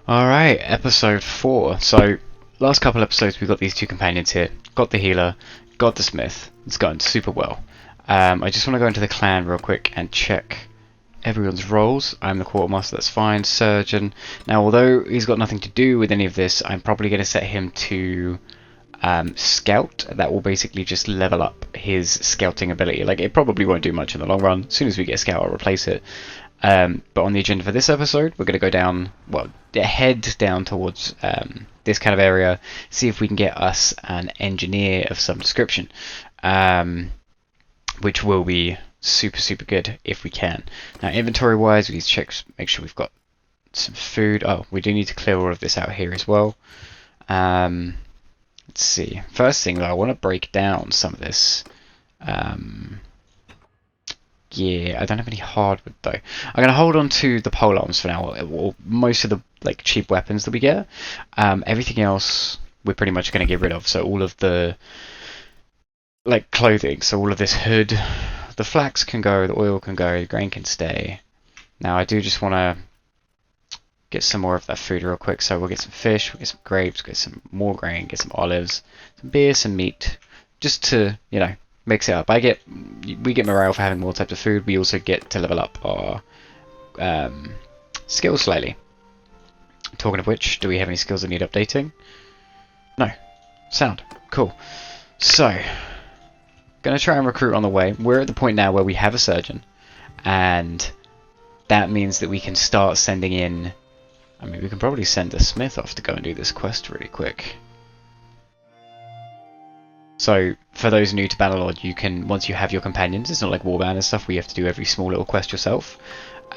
Alright, episode 4. So, last couple episodes we've got these two companions here. Got the healer, got the smith. It's going super well. I just want to go into the clan real quick and check everyone's roles. I'm the quartermaster, that's fine. Surgeon. Now, although he's got nothing to do with any of this, I'm probably going to set him to scout. That will basically just level up his scouting ability. Like, it probably won't do much in the long run. As soon as we get a scout, I'll replace it. But on the agenda for this episode, we're going to go down, well, head down towards this kind of area, see if we can get us an engineer of some description, which will be super good if we can. Now, inventory wise, we need to check, make sure we've got some food. Oh, we do need to clear all of this out here as well. Let's see. First thing, though, I want to break down some of this. Yeah, I don't have any hardwood though. I'm going to hold on to the pole arms for now, or most of the like cheap weapons that we get. Everything else we're pretty much going to get rid of. So all of the like clothing, so all of this hood, the flax can go, the oil can go, the grain can stay. Now I do just want to get some more of that food real quick. So we'll get some fish, we'll get some grapes, get some more grain, get some olives, some beer, some meat, just to, you know, mix it up. We get morale for having more types of food. We also get to level up our skills slightly. Talking of which, do we have any skills that need updating? No. Sound. Cool. So, gonna try and recruit on the way. We're at the point now where we have a surgeon, and that means that we can start sending in. I mean, we can probably send a smith off to go and do this quest really quick. So, for those new to Bannerlord, you can, once you have your companions, it's not like Warband and stuff where you have to do every small little quest yourself.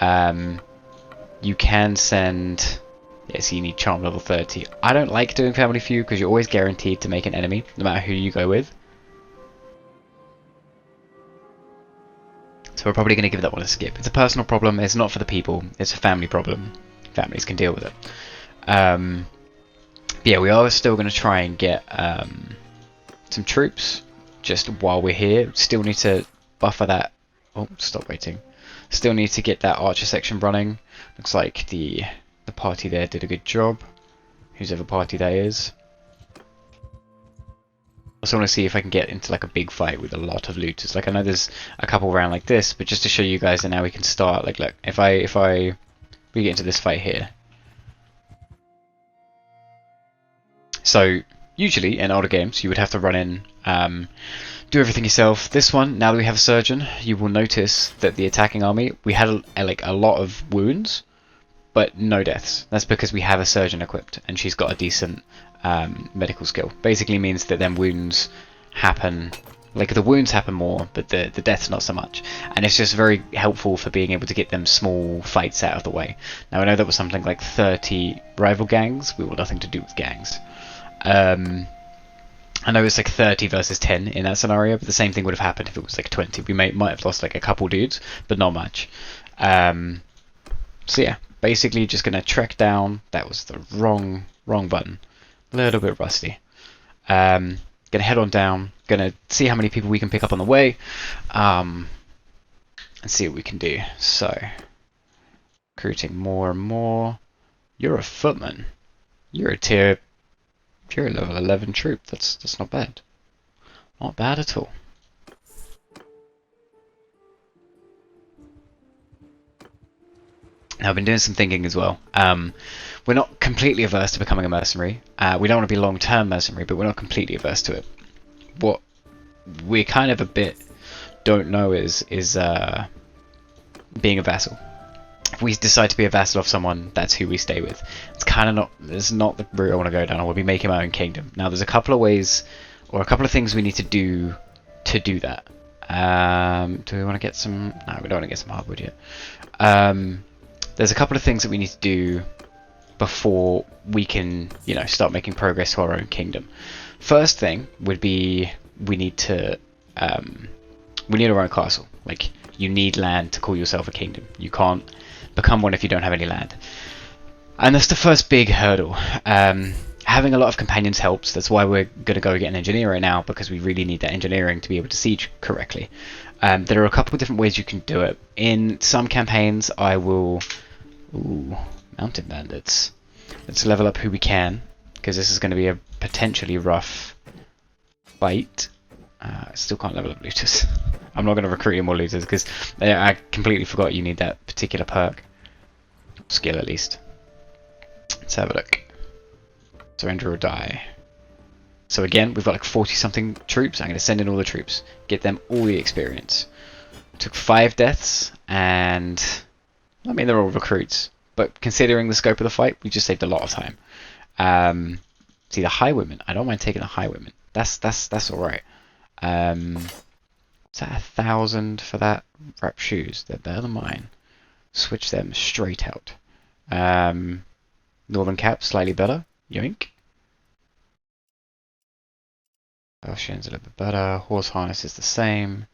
You can send, yes, you need Charm level 30. I don't like doing Family Feud because you're always guaranteed to make an enemy, no matter who you go with. So we're probably going to give that one a skip. It's a personal problem, it's not for the people, it's a family problem. Families can deal with it. Yeah, we are still going to try and get some troops just while we're here. Still need to buffer that. Oh, stop waiting. Still need to get that archer section running. Looks like the party there did a good job, whose ever party that is. Also want to see if I can get into like a big fight with a lot of looters. Like, I know there's a couple around like this, but just to show you guys that now we can start. Like, look, if we get into this fight here. So usually in older games you would have to run in, do everything yourself. This one, now that we have a surgeon, you will notice that the attacking army, we had like a lot of wounds, but no deaths. That's because we have a surgeon equipped, and she's got a decent medical skill. Basically means that then wounds happen, like the wounds happen more, but the deaths not so much. And it's just very helpful for being able to get them small fights out of the way. Now I know that was something like 30 rival gangs. We want nothing to do with gangs. I know it's like 30 versus 10 in that scenario, but the same thing would have happened if it was like 20. We might have lost like a couple dudes, but not much. So yeah, basically just gonna trek down. That was the wrong button. A little bit rusty. Gonna head on down. Gonna see how many people we can pick up on the way, and see what we can do. So, recruiting more and more. You're a footman. You're a level 11 troop. That's not bad. Not bad at all. Now, I've been doing some thinking as well. We're not completely averse to becoming a mercenary. We don't want to be a long-term mercenary, but we're not completely averse to it. What we kind of a bit don't know is being a vassal. If we decide to be a vassal of someone, that's who we stay with. It's kind of not. It's not the route I want to go down. I will be making my own kingdom. Now, there's a couple of ways, or a couple of things we need to do that. Do we want to get some? No, we don't want to get some hardwood yet. There's a couple of things that we need to do before we can, you know, start making progress to our own kingdom. First thing would be we need our own castle. Like, you need land to call yourself a kingdom. You can't become one if you don't have any land. And that's the first big hurdle. Having a lot of companions helps. That's why we're going to go get an engineer right now, because we really need that engineering to be able to siege correctly. There are a couple of different ways you can do it. In some campaigns I will... Ooh, mountain bandits. Let's level up who we can, because this is going to be a potentially rough fight. I still can't level up looters. I'm not going to recruit any more looters because I completely forgot you need that particular perk. Skill at least. Let's have a look. Surrender or die. So again, we've got like 40 something troops. I'm going to send in all the troops. Get them all the experience. Took 5 deaths, and I mean they're all recruits. But considering the scope of the fight, we just saved a lot of time. See the highwaymen. I don't mind taking the highwaymen. That's alright. Is that 1,000 for that? Wrap shoes. They're better than mine. Switch them straight out. Northern cap, slightly better. Yoink. Falchion's a little bit better. Horse harness is the same.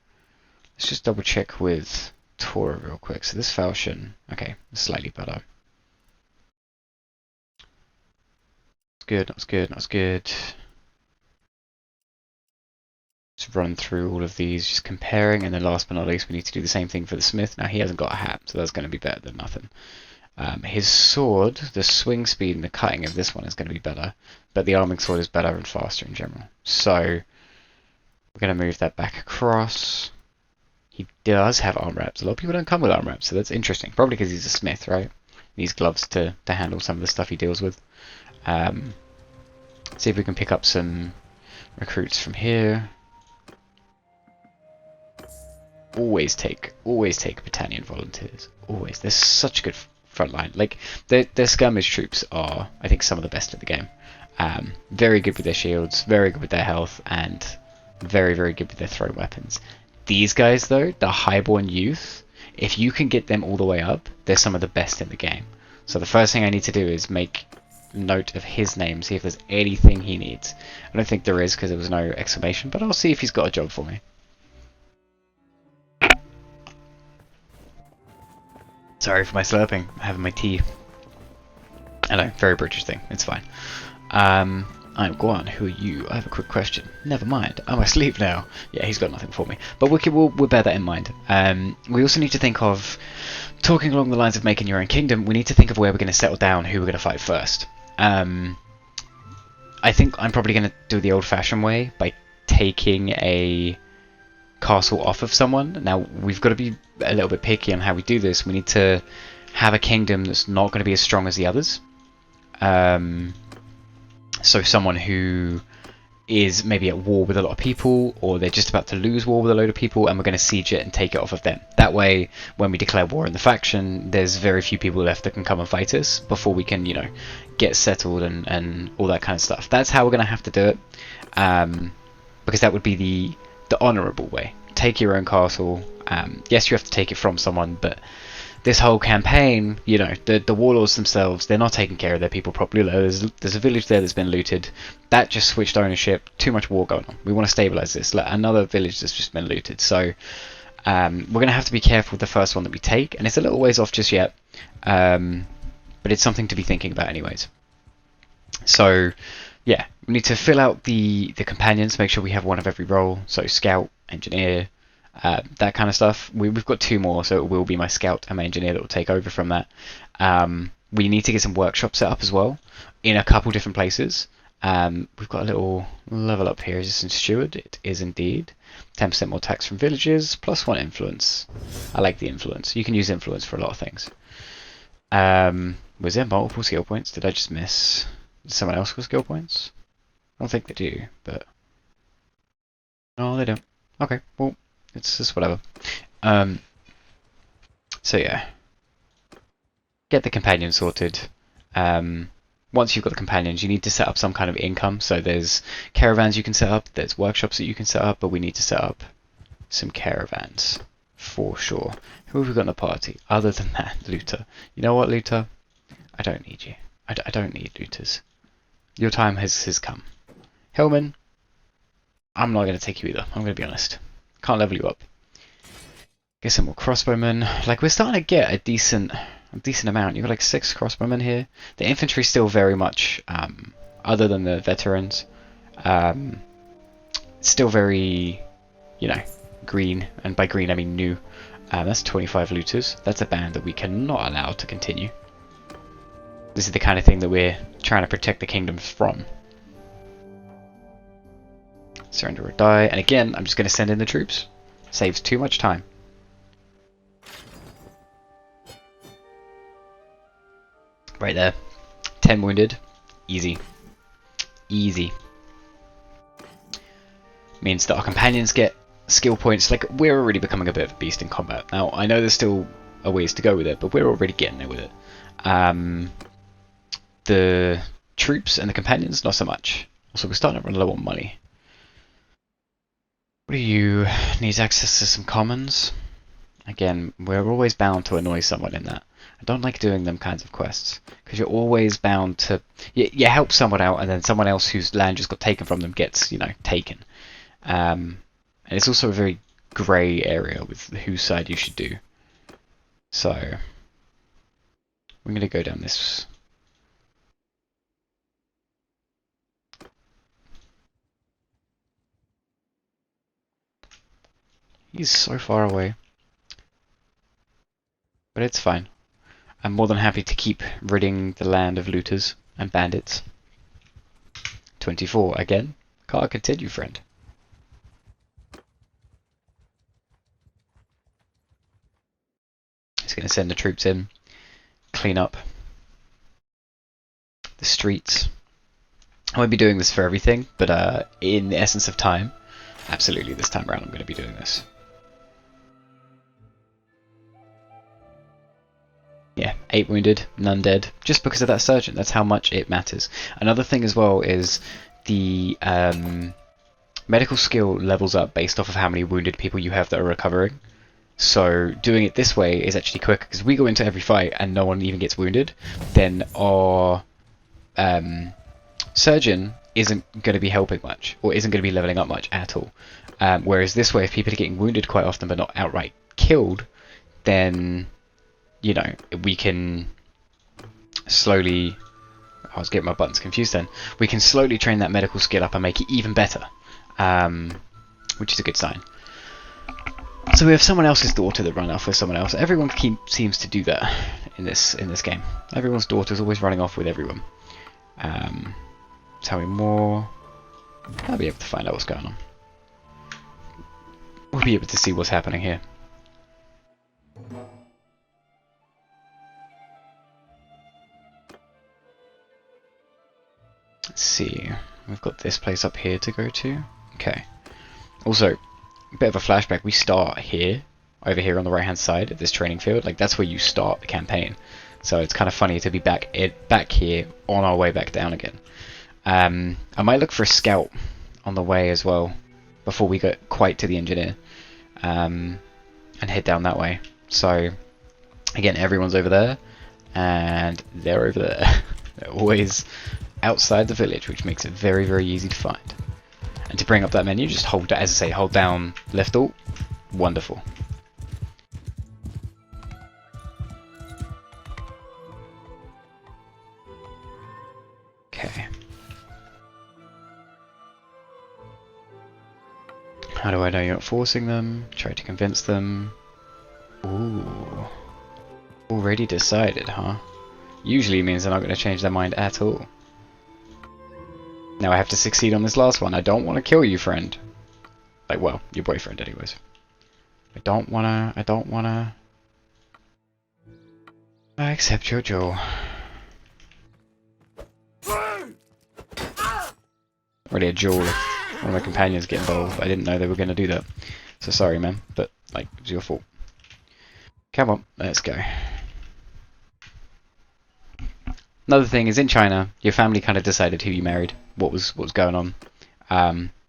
Let's just double check with Tora real quick. So this falchion, okay, slightly better. Good, that's good, that's good. Let's run through all of these, just comparing, and then last but not least, we need to do the same thing for the smith. Now he hasn't got a hat, so that's going to be better than nothing. His sword, the swing speed and the cutting of this one is going to be better, but the arming sword is better and faster in general. So we're going to move that back across. He does have arm wraps. A lot of people don't come with arm wraps, so that's interesting. Probably because he's a smith, right? He needs gloves to handle some of the stuff he deals with. See if we can pick up some recruits from here. Always take Britannian volunteers. Always. They're such a good front line. Like their skirmish troops are, I think, some of the best in the game. Very good with their shields, very good with their health, and very, very good with their thrown weapons. These guys, though, the highborn youth, if you can get them all the way up, they're some of the best in the game. So the first thing I need to do is make note of his name, see if there's anything he needs. I don't think there is because there was no exclamation, but I'll see if he's got a job for me. Sorry for my slurping. I'm having my tea. I know, very British thing. It's fine. I'm Guan. Who are you? I have a quick question. Never mind. I'm asleep now. Yeah, he's got nothing for me. But we'll bear that in mind. We also need to think of, talking along the lines of making your own kingdom, we need to think of where we're going to settle down, who we're going to fight first. I think I'm probably going to do the old-fashioned way by taking a castle off of someone. Now, we've got to be a little bit picky on how we do this. We need to have a kingdom that's not going to be as strong as the others. So someone who is maybe at war with a lot of people, or they're just about to lose war with a load of people, and we're going to siege it and take it off of them. That way, when we declare war in the faction, there's very few people left that can come and fight us before we can, you know, get settled and all that kind of stuff. That's how we're going to have to do it, because that would be the honourable way. Take your own castle. Yes, you have to take it from someone, but this whole campaign, you know, the warlords themselves, they're not taking care of their people properly. There's a village there that's been looted. That just switched ownership. Too much war going on. We want to stabilise this. Another village that's just been looted. So we're going to have to be careful with the first one that we take. And it's a little ways off just yet. But it's something to be thinking about anyways. So yeah, we need to fill out the companions. Make sure we have one of every role. So scout, engineer, that kind of stuff. We've got 2 more, so it will be my scout and my engineer that will take over from that. We need to get some workshops set up as well in a couple different places. We've got a little level up here. Is this in steward? It is indeed. 10% more tax from villages, plus 1 influence. I like the influence. You can use influence for a lot of things. Was there multiple skill points? Did I just miss? Did someone else get skill points? I don't think they do, but no, they don't. Okay, well, it's just whatever. So yeah, get the companion sorted. Once you've got the companions, you need to set up some kind of income. So there's caravans you can set up, there's workshops that you can set up, but we need to set up some caravans for sure. Who have we got in the party? Other than that, Luther. You know what, Luther? I don't need you. I don't need looters. Your time has come. Hillman, I'm not going to take you either. I'm going to be honest. Can't level you up. Get some more crossbowmen. Like, we're starting to get a decent amount. You've got like 6 crossbowmen here. The infantry's still very much, other than the veterans, still very, you know, green. And by green I mean new. That's 25 looters. That's a band that we cannot allow to continue. This is the kind of thing that we're trying to protect the kingdoms from. Surrender or die, and again, I'm just going to send in the troops. Saves too much time. Right there. 10 wounded. Easy. Easy. Means that our companions get skill points. Like, we're already becoming a bit of a beast in combat. Now, I know there's still a ways to go with it, but we're already getting there with it. The troops and the companions, not so much. Also, we're starting to run low on money. What do you... Needs access to some commons? Again, we're always bound to annoy someone in that. I don't like doing them kinds of quests, because you're always bound to... You help someone out, and then someone else whose land just got taken from them gets, you know, taken. And it's also a very grey area with whose side you should do. So, we're going to go down this... He's so far away. But it's fine. I'm more than happy to keep ridding the land of looters and bandits. 24 again. Can't continue, friend. He's going to send the troops in, clean up the streets. I won't be doing this for everything, but in the essence of time, absolutely this time around I'm going to be doing this. Yeah, 8 wounded, none dead, just because of that surgeon. That's how much it matters. Another thing as well is the medical skill levels up based off of how many wounded people you have that are recovering. So doing it this way is actually quicker, because we go into every fight and no one even gets wounded, then our surgeon isn't going to be helping much, or isn't going to be leveling up much at all. Whereas this way, if people are getting wounded quite often but not outright killed, then... you know, we can slowly... I was getting my buttons confused then. We can slowly train that medical skill up and make it even better, which is a good sign. So we have someone else's daughter that run off with someone else. Everyone seems to do that in this game. Everyone's daughter's always running off with everyone. Tell me more. I'll be able to find out what's going on. We'll be able to see what's happening here. Let's see, we've got this place up here to go to. Okay. Also, a bit of a flashback, we start here, over here on the right hand side of this training field. Like, that's where you start the campaign. So it's kind of funny to be back here on our way back down again. I might look for a scout on the way as well, before we get quite to the engineer, and head down that way. So, again, everyone's over there, and they're over there. They're always outside the village, which makes it very, very easy to find. And to bring up that menu, just hold, as I say, hold down left alt. Wonderful. Okay. How do I know you're not forcing them? Try to convince them. Ooh. Already decided, huh? Usually means they're not going to change their mind at all. Now I have to succeed on this last one. I don't want to kill you, friend. Like, well, your boyfriend anyways. I don't wanna... I accept your Joe. Already a duel if one of my companions get involved. I didn't know they were going to do that. So sorry, man. But, like, it was your fault. Come on, let's go. Another thing is, in China, your family kind of decided who you married, what was going on.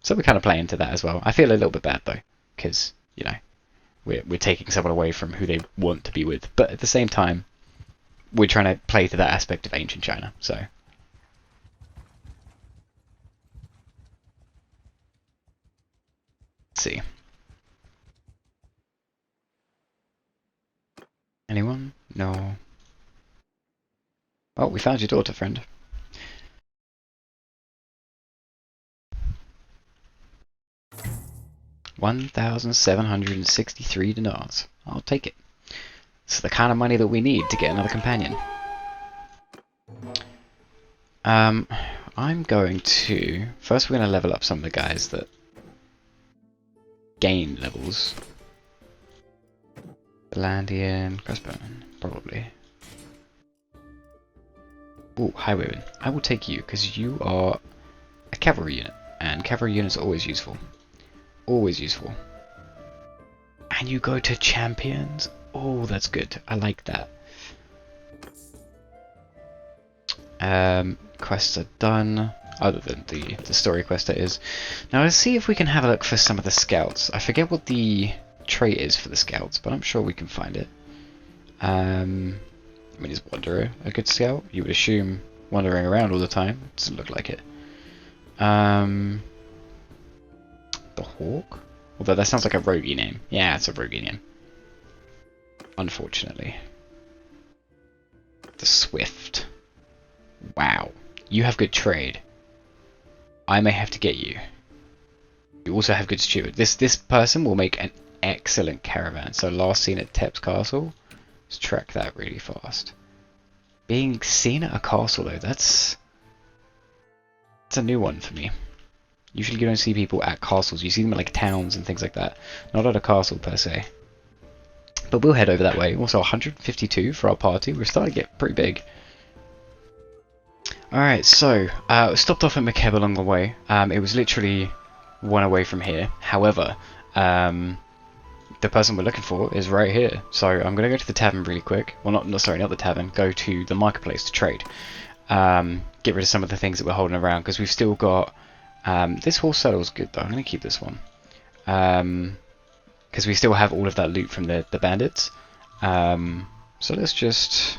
So we kind of play into that as well. I feel a little bit bad though, because you know we're taking someone away from who they want to be with, but at the same time, we're trying to play to that aspect of ancient China. So let's see. Anyone? No. Oh, we found your daughter, friend. $1,763 dinars. I'll take it. It's the kind of money that we need to get another companion. I'm going to... First we're going to level up some of the guys that gain levels. Landian, crossbowman, probably. Ooh, highwayman. I will take you, because you are a cavalry unit, and cavalry units are always useful. Always useful. And you go to champions? Oh, that's good. I like that. Quests are done, other than the story quest that is. Now let's see if we can have a look for some of the scouts. I forget what the trait is for the scouts, but I'm sure we can find it. I mean, is Wanderer a good scout? You would assume wandering around all the time. It doesn't look like it. The Hawk? Although that sounds like a roguey name. Yeah, it's a roguey name. Unfortunately. The Swift. Wow. You have good trade. I may have to get you. You also have good steward. This person will make an excellent caravan. So last seen at Tep's Castle. Let's track that really fast. Being seen at a castle though, that's a new one for me. Usually you don't see people at castles, you see them at like towns and things like that. Not at a castle per se. But we'll head over that way. Also 152 for our party, we're starting to get pretty big. Alright, so stopped off at McKeb along the way. It was literally one away from here. However, the person we're looking for is right here. So I'm going to go to the tavern really quick. Well, not the tavern. Go to the marketplace to trade. Get rid of some of the things that we're holding around, because we've still got... this horse saddle's good though. I'm going to keep this one. Because we still have all of that loot from the bandits. So let's just...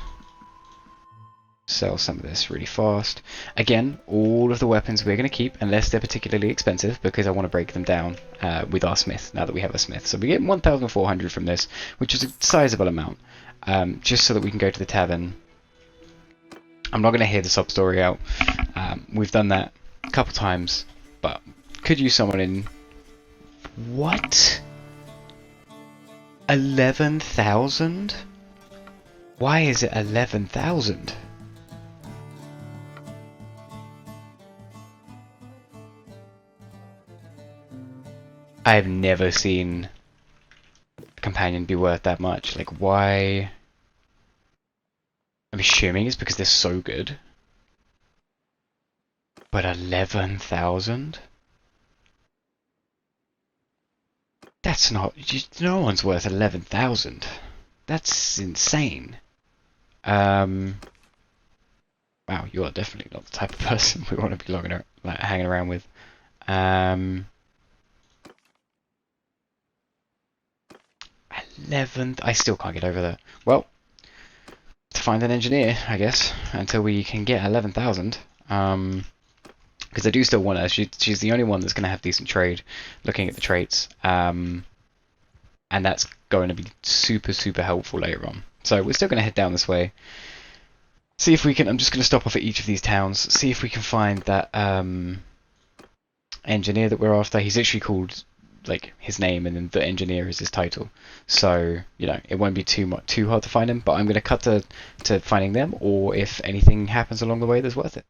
sell some of this really fast. Again, all of the weapons we're going to keep unless they're particularly expensive, because I want to break them down with our smith now that we have a smith. So we get 1,400 from this, which is a sizable amount, just so that we can go to the tavern. I'm not going to hear the sub story out. We've done that a couple times, but could use someone in... What? 11,000? Why is it 11,000? I've never seen a companion be worth that much. Like, why? I'm assuming it's because they're so good. But 11,000? That's not... No one's worth 11,000. That's insane. Wow, you are definitely not the type of person we want to be hanging around with. 11th. I still can't get over that. Well, to find an engineer, I guess, until we can get 11,000. Because I do still want her. She's the only one that's going to have decent trade, looking at the traits. And that's going to be super, super helpful later on. So we're still going to head down this way. See if we can... I'm just going to stop off at each of these towns. See if we can find that engineer that we're after. He's actually called... like his name, and then the engineer is his title, so you know it won't be too hard to find him, but I'm going to cut to finding them, or if anything happens along the way that's worth it.